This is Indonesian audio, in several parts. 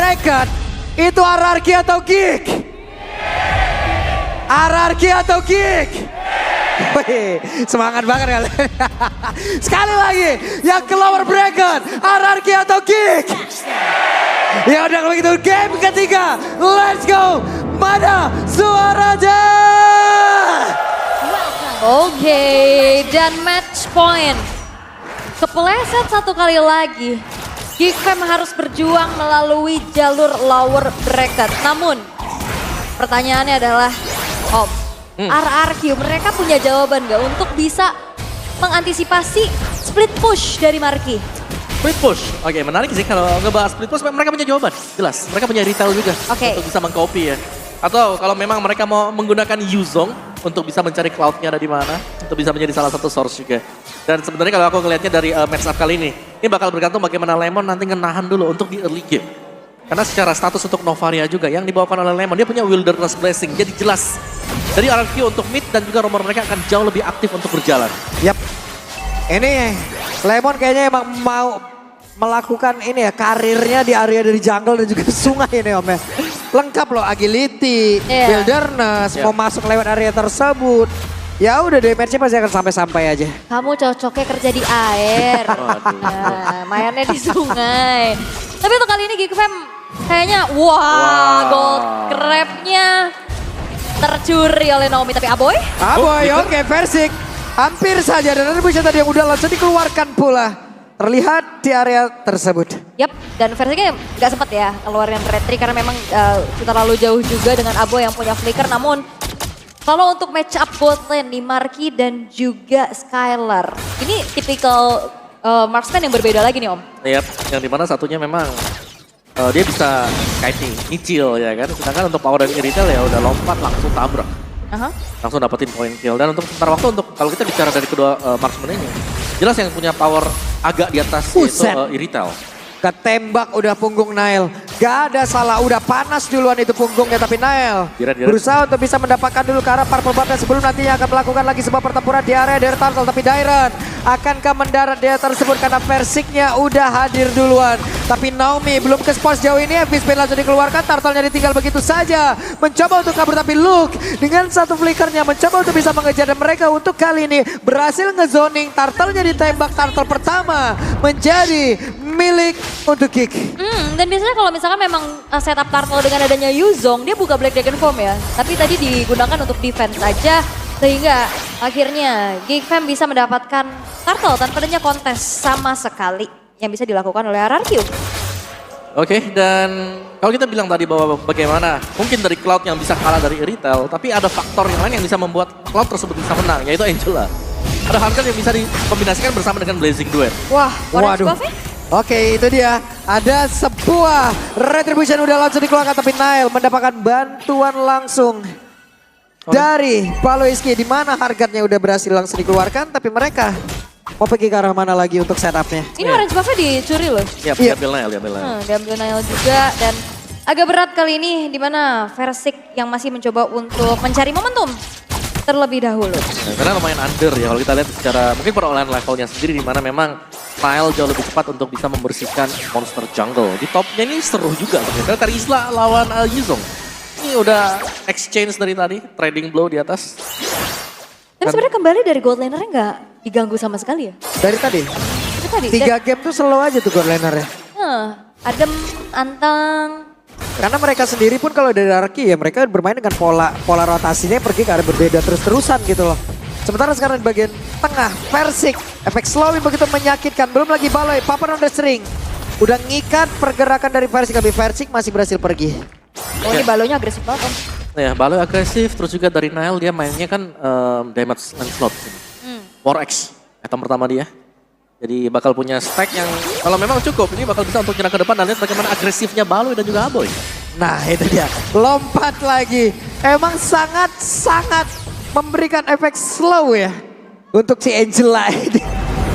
Bracket, itu RRQ atau Geek? RRQ atau Geek? Wih, semangat banget kalian. Sekali lagi, yang ke lower bracket, RRQ atau Geek? Ya udah kalau begitu game ketiga, let's go. Mana suaranya? Oke, dan match point. Kepleset satu kali lagi. Geekfam harus berjuang melalui jalur lower bracket. Namun, pertanyaannya adalah, Om, RRQ mereka punya jawaban gak untuk bisa mengantisipasi split push dari Marki? Split push, oke menarik sih kalau ngebahas split push, mereka punya jawaban, jelas. Mereka punya retail juga untuk bisa mengcopy ya. Atau kalau memang mereka mau menggunakan Yuzong untuk bisa mencari cloud-nya ada di mana, untuk bisa menjadi salah satu source juga. Dan sebenarnya kalau aku ngelihatnya dari match up kali ini bakal bergantung bagaimana Lemon nanti ngenahan dulu untuk di early game. Karena secara status untuk Novaria juga yang dibawakan oleh Lemon, dia punya Wilderness Blessing, jadi jelas. Dari RRQ untuk mid dan juga rumor mereka akan jauh lebih aktif untuk berjalan. Yap, ini Lemon kayaknya emang mau melakukan ini ya, karirnya di area dari jungle dan juga sungai ini Om ya. Lengkap loh, agility, wilderness, mau masuk lewat area tersebut. Ya udah damage-nya pasti akan sampai-sampai aja. Kamu cocoknya kerja di air, nah, mainnya di sungai. Tapi untuk kali ini Geekfam kayaknya gold crab-nya tercuri oleh Naomi. Tapi Aboy? Aboy, oke, Versik. Hampir saja dan ada bisa tadi yang udah langsung dikeluarkan pula. Terlihat di area tersebut. Yap, dan Versiknya nggak sempat ya keluarin retri karena memang terlalu jauh juga dengan Aboy yang punya flicker. Namun kalau untuk match up bot lane di Marki dan juga Skylar, ini tipikal marksman yang berbeda lagi nih Om. Yap, yang dimana satunya memang dia bisa kiting, nyicil ya kan. Sedangkan untuk power dan retail ya udah lompat langsung tabrak. Langsung dapetin point kill. Dan untuk sementara waktu untuk kalau kita bicara dari kedua marksman ini, jelas yang punya power agak di atas itu retail. Ketembak udah punggung Nail. Gak ada salah, udah panas duluan itu punggungnya. Tapi Nail berusaha untuk bisa mendapatkan dulu ke arah purple buff sebelum nantinya akan melakukan lagi sebuah pertempuran di area dari Turtle. Tapi Dairon akankah mendarat dia tersebut karena Versiknya udah hadir duluan. Tapi Naomi belum ke spot jauh ini, FB Spin langsung dikeluarkan, Turtle-nya ditinggal begitu saja. Mencoba untuk kabur tapi Luke dengan satu flickernya mencoba untuk bisa mengejar dan mereka untuk kali ini berhasil ngezoning. Turtle-nya ditembak, Turtle pertama menjadi milik untuk Geek. Dan biasanya kalau misalkan memang setup Turtle dengan adanya Yuzong, dia buka Black Dragon Form ya. Tapi tadi digunakan untuk defense saja. Sehingga akhirnya Geekfam bisa mendapatkan Turtle tanpa adanya kontes sama sekali yang bisa dilakukan oleh RRQ. Oke, dan kalau kita bilang tadi bahwa bagaimana mungkin dari Cloud yang bisa kalah dari retail, tapi ada faktor yang lain yang bisa membuat Cloud tersebut bisa menang, yaitu Angela. Ada hal yang bisa dikombinasikan bersama dengan Blazing Duet. Wah, waduh. Oke, itu dia. Ada sebuah retribution udah langsung dikeluarkan tapi Nail mendapatkan bantuan langsung dari Paloiski di mana harganya udah berhasil langsung dikeluarkan tapi mereka mau pergi ke arah mana lagi untuk setupnya. Ini orange buff-nya dicuri loh. Iya, diambil Nail. Diambil Nail juga dan agak berat kali ini di mana Versik yang masih mencoba untuk mencari momentum terlebih dahulu. Nah, karena lumayan under ya kalau kita lihat secara mungkin perolahan levelnya sendiri di mana memang Nail jauh lebih cepat untuk bisa membersihkan monster jungle. Di topnya ini seru juga karena Karisla lawan Yuzong. Ini udah exchange dari tadi, trading blow di atas. Tapi sebenarnya kembali dari gold laner-nya nggak diganggu sama sekali ya? Dari tadi? Itu tadi. 3 game tuh slow aja tuh gold laner-nya. Adem, anteng. Karena mereka sendiri pun kalau dari RRQ ya mereka bermain dengan pola rotasinya pergi ke arah berbeda terus-terusan gitu loh. Sementara sekarang di bagian tengah, Versik, efek slowing begitu menyakitkan. Belum lagi Baloi, Papa on the string. Udah ngikat pergerakan dari Versik, tapi Versik masih berhasil pergi. Oh ini Baloinya agresif banget Om. Ya, Baloi agresif, terus juga dari Nail dia mainnya kan damage slot. 4x, item pertama dia. Jadi bakal punya stack yang kalau memang cukup, ini bakal bisa untuk nyerang ke depan dan lihat bagaimana agresifnya Baloi dan juga Aboy. Nah itu dia, lompat lagi. Emang sangat-sangat memberikan efek slow ya untuk si Angela ini.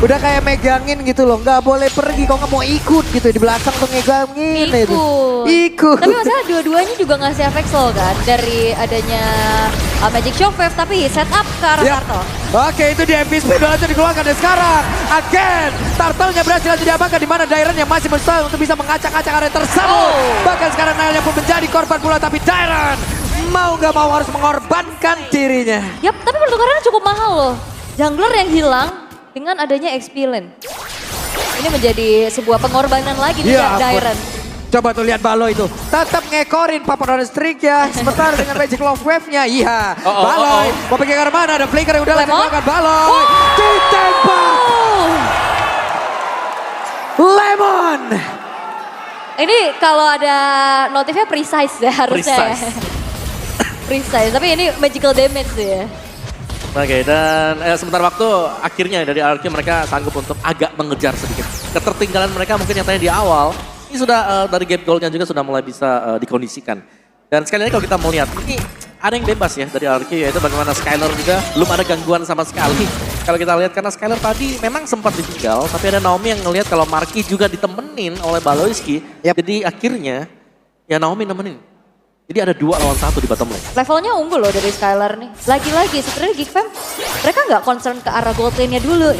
Udah kayak megangin gitu loh, nggak boleh pergi, kok nggak mau ikut gitu di belakang tuh megangin itu. Ikut. Tapi masalah dua-duanya juga ngasih efek slow kan dari adanya Magic Shockwave, tapi setup ke arah Turtle. Oke, itu di MVP Speed langsung dikeluarkan dan sekarang again Turtle-nya berhasil diamankan di mana Dairon yang masih berusaha untuk bisa mengacak-acak area tersebut. Bahkan sekarang Nailnya pun menjadi korban pula, tapi Dairon mau nggak mau harus mengorbankan dirinya. Yap, tapi pertukarannya cukup mahal loh. Jungler yang hilang dengan adanya XP lane. Ini menjadi sebuah pengorbanan lagi nih Dairon. Coba tuh lihat Balo itu. Tetap ngekorin Papa on streak ya. Sementara dengan Magic Love Wave-nya. Iya. Baloy. Mau pergi ke arah mana? Ada flicker yang udah langsung dilakukan. Baloy. Ditembak. Lemon. Ini kalau ada notifnya precise ya harusnya. Precise. Tapi ini magical damage ya. Oke, dan sebentar waktu akhirnya dari RRQ mereka sanggup untuk agak mengejar sedikit. Ketertinggalan mereka mungkin yang tadi di awal, ini sudah dari gap goalnya juga sudah mulai bisa dikondisikan. Dan sekali lagi kalau kita mau lihat, ini ada yang bebas ya dari RRQ, yaitu bagaimana Skylar juga belum ada gangguan sama sekali. Kalau kita lihat karena Skylar tadi memang sempat ditinggal, tapi ada Naomi yang ngelihat kalau Marky juga ditemenin oleh Baloyski. Jadi akhirnya ya Naomi nemenin. Jadi ada 2 lawan 1 di bottom lane. Levelnya unggul loh dari Skylar nih. Lagi-lagi sebenarnya Geekfam mereka nggak concern ke arah gold lane-nya dulu.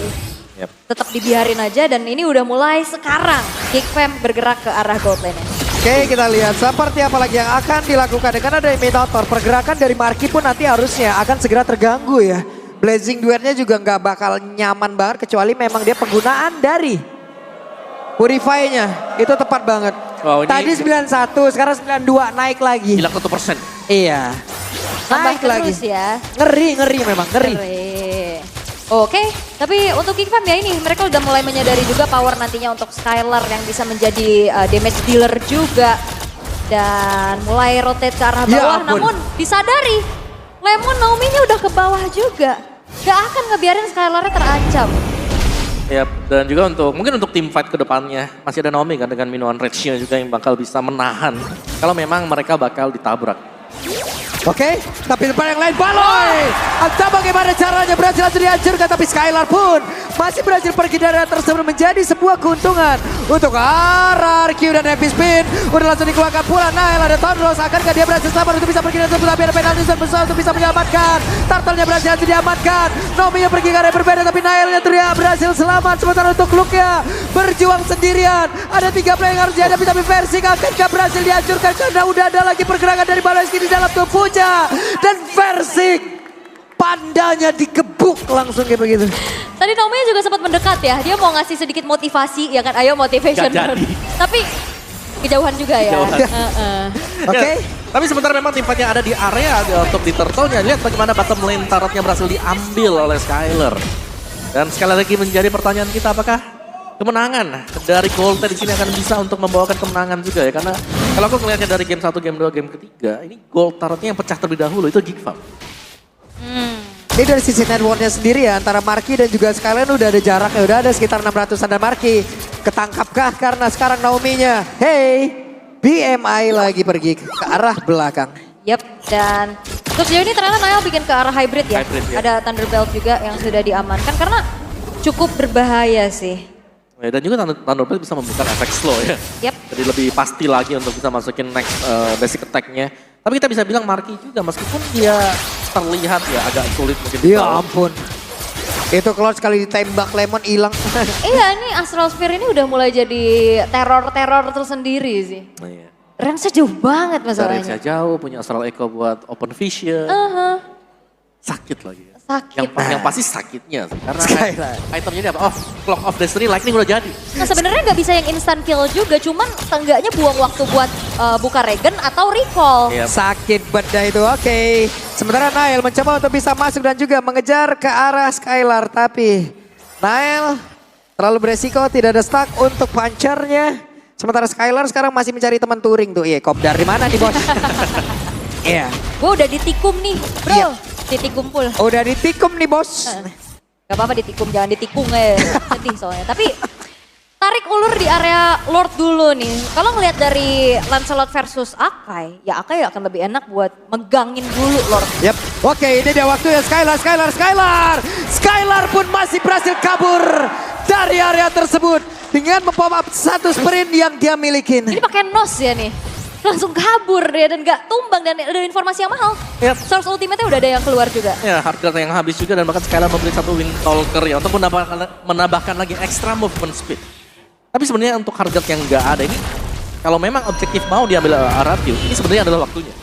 Tetap dibiarin aja dan ini udah mulai sekarang Geekfam bergerak ke arah gold lane-nya. Oke, kita lihat seperti apa lagi yang akan dilakukan. Dengan ada Minotaur, pergerakan dari Marky pun nanti harusnya akan segera terganggu ya. Blazing Duet-nya juga nggak bakal nyaman banget kecuali memang dia penggunaan dari Purify-nya. Itu tepat banget. Wow, tadi 91, sekarang 92 naik lagi. Hilang 1%. Iya. Naik lagi. Ya. Ngeri memang, ngeri. Oke, tapi untuk Geekfam ya ini mereka udah mulai menyadari juga power nantinya untuk Skylar yang bisa menjadi damage dealer juga. Dan mulai rotate ke arah bawah, namun disadari Lemon Naomi-nya udah ke bawah juga. Gak akan ngebiarin Skylar-nya terancam. Ya, dan juga mungkin untuk team fight ke depannya masih ada Naomi kan dengan minuman Rage-nya juga yang bakal bisa menahan kalau memang mereka bakal ditabrak. Oke, tapi depan yang lain Baloy. Entah bagaimana caranya berhasil langsung dihancurkan, tapi Skylar pun masih berhasil pergi dari area tersebut menjadi sebuah keuntungan untuk RRQ dan Happy Spin. Udah langsung dikeluarkan pula Nail, ada Thunderous. Akankah dia berhasil selamat untuk bisa pergi dari tersebut, tapi ada penalti besar untuk bisa menyelamatkan. Turtle-nya berhasil diamankan. Naomi-nya pergi ke area berbeda, tapi Nail-nya terlihat berhasil selamat. Sementara untuk Luke-nya berjuang sendirian. Ada 3 player yang harus dihadapi, tapi Versing akankah berhasil dihancurkan karena udah ada lagi pergerakan dari Baloyski di dalam tubuh. Dan Versing pandanya digebuk langsung kayak begitu. Tadi Naomi juga sempat mendekat ya, dia mau ngasih sedikit motivasi ya kan, ayo motivation. Tapi kejauhan juga ya. Oke. Tapi sementara memang tim fight yang ada di area untuk di Turtle-nya, lihat bagaimana bottom lane turret-nya berhasil diambil oleh Skylar. Dan sekali lagi menjadi pertanyaan kita, apakah kemenangan dari Golden di sini akan bisa untuk membawakan kemenangan juga ya, karena kalau aku melihatnya dari game 1, game 2, game ketiga, ini Gold turretnya yang pecah terlebih dahulu itu Geekfam. Ini dari sisi networknya sendiri ya, antara Marky dan juga Skylar udah ada jaraknya, udah ada sekitar 600-an dan Marky ketangkapkah karena sekarang Naomi-nya, hey, BMI lagi pergi ke arah belakang. Yap, dan terus sejauh ini ternyata Nail bikin ke arah hybrid ya. Ada Thunderbelt juga yang sudah diamankan karena cukup berbahaya sih. Ya, dan juga Thunderbelt bisa membuka efek slow ya. Jadi lebih pasti lagi untuk bisa masukin next basic attack-nya. Tapi kita bisa bilang Marky juga meskipun dia terlihat ya agak sulit mungkin. Ya ampun. Itu kalau sekali ditembak Lemon hilang. Iya, ini Astral Sphere ini udah mulai jadi teror-teror tersendiri sih. Iya. Range-nya jauh banget masalahnya. Range-nya jauh, punya Astral Echo buat open vision. Sakit lagi. Sakit. Yang pasti sakitnya sih. Karena itemnya ini apa? Oh, Clock of Destiny Lightning udah jadi. Nah sebenarnya nggak bisa yang instant kill juga, cuman seenggaknya buang waktu buat buka regen atau recall. Sakit beda itu, oke. Sementara Nail mencoba untuk bisa masuk dan juga mengejar ke arah Skylar. Tapi Nail terlalu beresiko, tidak ada stack untuk punchernya. Sementara Skylar sekarang masih mencari teman touring tuh. Iya, kop dari mana nih bos? Iya. Gue udah ditikum nih, bro. Titik kumpul. Udah ditikum nih bos. Gak apa-apa ditikum, jangan ditikung ya. Sedih soalnya. Tapi tarik ulur di area Lord dulu nih. Kalau ngelihat dari Lancelot versus Akai, ya Akai akan lebih enak buat megangin dulu Lord. Yap. Oke, ini dia waktunya Skylar pun masih berhasil kabur dari area tersebut dengan mempop up satu sprint yang dia milikin. Ini pakai nos ya nih. Langsung kabur dia dan gak tumbang dan ada informasi yang mahal. Yap. Source ultimate-nya udah ada yang keluar juga. Ya, hardcore yang habis juga dan bahkan Skylar membeli satu Wind Talker ya untuk menambahkan lagi extra movement speed. Tapi sebenarnya untuk hardcore yang nggak ada ini, kalau memang objektif mau diambil Aratio, ini sebenarnya adalah waktunya.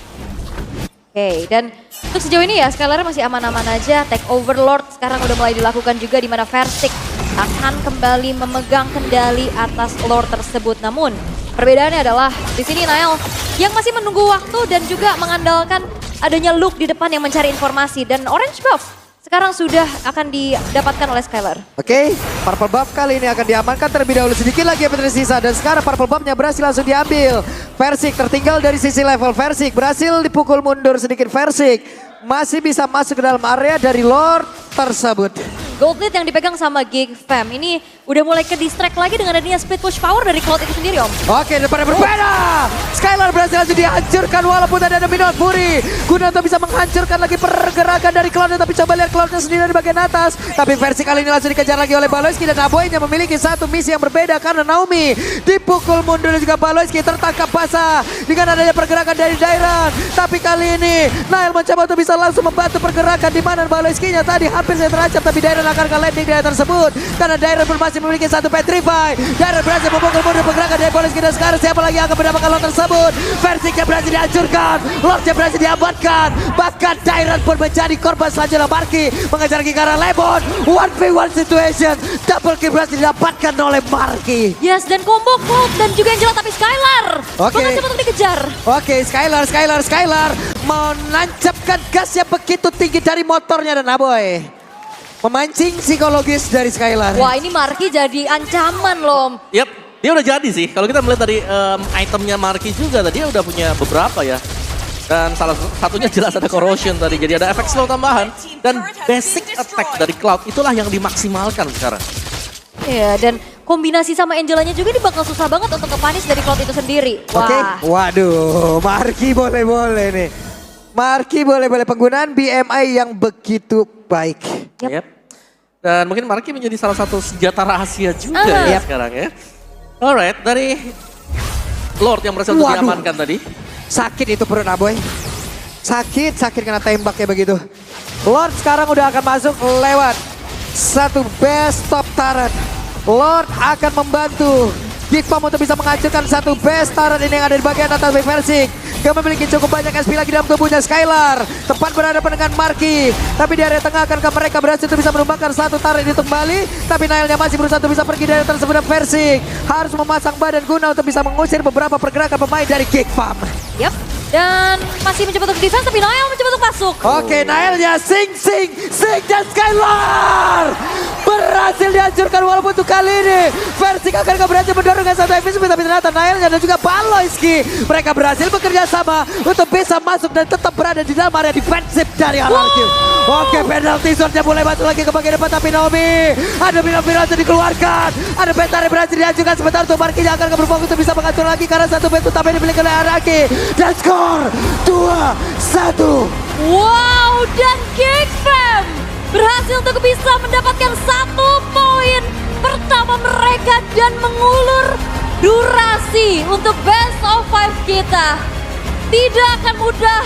Oke, dan untuk sejauh ini ya Skylar masih aman-aman aja. Take over Lord sekarang udah mulai dilakukan juga di mana Versik akan kembali memegang kendali atas Lord tersebut. Namun perbedaannya adalah di sini Nael yang masih menunggu waktu dan juga mengandalkan adanya Luke di depan yang mencari informasi dan Orange Buff sekarang sudah akan didapatkan oleh Skylar. Oke, Purple Buff kali ini akan diamankan terlebih dahulu, sedikit lagi yang tersisa dan sekarang Purple Buff-nya berhasil langsung diambil. Versik tertinggal dari sisi level, Versik berhasil dipukul mundur sedikit, Versik masih bisa masuk ke dalam area dari Lord tersebut. Gold lead yang dipegang sama Gig Fam ini udah mulai ke distract lagi dengan adanya speed push power dari Cloud itu sendiri Om. Oke, depannya berbeda. Skylar berhasil langsung dihancurkan walaupun ada Minotaur Fury. Guna untuk bisa menghancurkan lagi pergerakan dari Cloud, tapi coba lihat Cloudnya sendiri di bagian atas. Tapi versi kali ini langsung dikejar lagi oleh Baloyski dan Aboynya memiliki satu misi yang berbeda karena Naomi dipukul mundur dan juga Baloyski tertangkap basah dengan adanya pergerakan dari Dairan. Tapi kali ini Nael mencoba untuk bisa langsung membantu pergerakan di mana Baloyski-nya tadi hampir saja terancam, tapi Dairan akan ke landing di area tersebut karena Dairan pun masih memiliki satu Petrify. Dairan berhasil memukul mundur pergerakan dari Baloyski dan sekarang siapa lagi yang akan mendapatkan Lord tersebut? Versiknya berhasil dihancurkan, Lordnya berhasil diamankan, bahkan Dairan pun menjadi korban selanjutnya. Marky mengejar ke arah Lemon, 1v1 situation, double kill berhasil didapatkan oleh Marky. Yes, dan combo Cloud dan juga Angela tapi Skylar berhasil untuk dikejar. Oke, Skylar menancapkan gas yang begitu tinggi dari motornya dan Aboy memancing psikologis dari Skylar. Wah, ini Marky jadi ancaman loh. Yap, dia udah jadi sih. Kalau kita melihat dari itemnya Marky juga tadi dia udah punya beberapa ya. Dan salah satunya jelas ada corrosion tadi. Jadi ada efek slow tambahan. Dan basic attack dari Cloud itulah yang dimaksimalkan sekarang. Iya, dan kombinasi sama Angelanya juga ini bakal susah banget untuk kepanis dari Cloud itu sendiri. Wah. Oke, waduh, Marky boleh-boleh nih. Marky boleh-boleh penggunaan BMI yang begitu baik. Yep. Dan mungkin Marky menjadi salah satu senjata rahasia juga ya sekarang ya. Alright, dari Lord yang berhasil untuk diamankan tadi. Sakit itu perut Aboy. Sakit kena tembak kayak begitu. Lord sekarang udah akan masuk lewat satu best top turret. Lord akan membantu Gigfam untuk bisa menghancurkan satu best turret ini yang ada di bagian atas Big Versik. Dia memiliki cukup banyak SP lagi dalam tubuhnya. Skylar tepat berhadapan dengan Marky. Tapi di area tengah akankah mereka berhasil untuk bisa menumbangkan satu turret itu kembali. Tapi Nailnya masih berusaha untuk bisa pergi dari tersebut. Versik harus memasang badan guna untuk bisa mengusir beberapa pergerakan pemain dari Gigfam. Yap. Dan masih mencoba untuk defense tapi Nail mencoba untuk masuk. Oke, Nailnya sing dan Skylar berhasil dihancurkan walaupun untuk kali ini Versik akan berhasil mendorong dengan satu MVP tapi ternyata Nailnya dan juga Baloyski mereka berhasil bekerja sama untuk bisa masuk dan tetap berada di dalam area defensif dari RRQ. Oke, penalty zone-nya mulai masuk lagi ke bagian depan tapi Naomi ada berhasil dikeluarkan, ada Betari berhasil dihancurkan sebentar untuk Marky yang akan berfokus untuk bisa mengatur lagi karena satu bet utama dimiliki oleh RRQ dan skor 2-1. Wow, dan Gigfam berhasil untuk bisa mendapatkan 1 poin pertama mereka dan mengulur durasi untuk best of 5 kita. Tidak akan mudah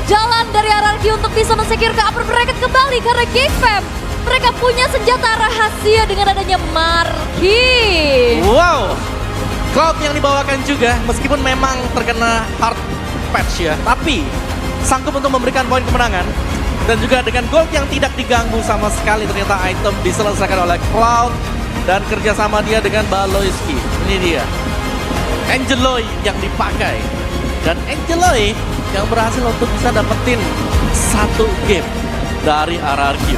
jalan dari RRQ untuk bisa mensecure ke upper bracket kembali karena Gigfam mereka punya senjata rahasia dengan adanya Marky. Wow, Cloud yang dibawakan juga meskipun memang terkena hard patch ya, tapi sanggup untuk memberikan poin kemenangan. Dan juga dengan gold yang tidak diganggu sama sekali ternyata item diselesaikan oleh Cloud. Dan kerjasama dia dengan Baloyski. Ini dia. Angeloy yang dipakai. Dan Angeloy yang berhasil untuk bisa dapetin satu game dari RRQ.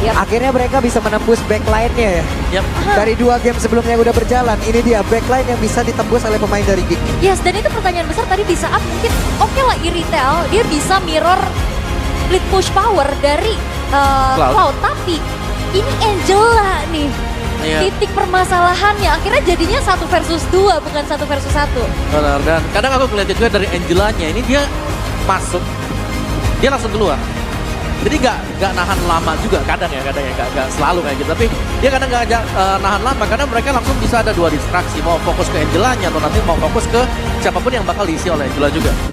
Yep. Akhirnya mereka bisa menembus backline-nya ya. Yep. Dari 2 game sebelumnya yang udah berjalan, ini dia backline yang bisa ditembus oleh pemain dari Gig. Yes, dan itu pertanyaan besar tadi di saat mungkin oke lah Iritel dia bisa mirror split push power dari Cloud. Tapi ini Angela nih. Titik permasalahannya akhirnya jadinya 1 versus 2 bukan 1 versus 1. Benar, dan kadang aku ngeliat juga dari Angelanya ini dia masuk, dia langsung keluar. Jadi nggak nahan lama juga, kadang ya nggak selalu kayak gitu. Tapi dia kadang nggak nahan lama karena mereka langsung bisa ada 2 distraksi, mau fokus ke Angelanya atau nanti mau fokus ke siapapun yang bakal diisi oleh Angela juga.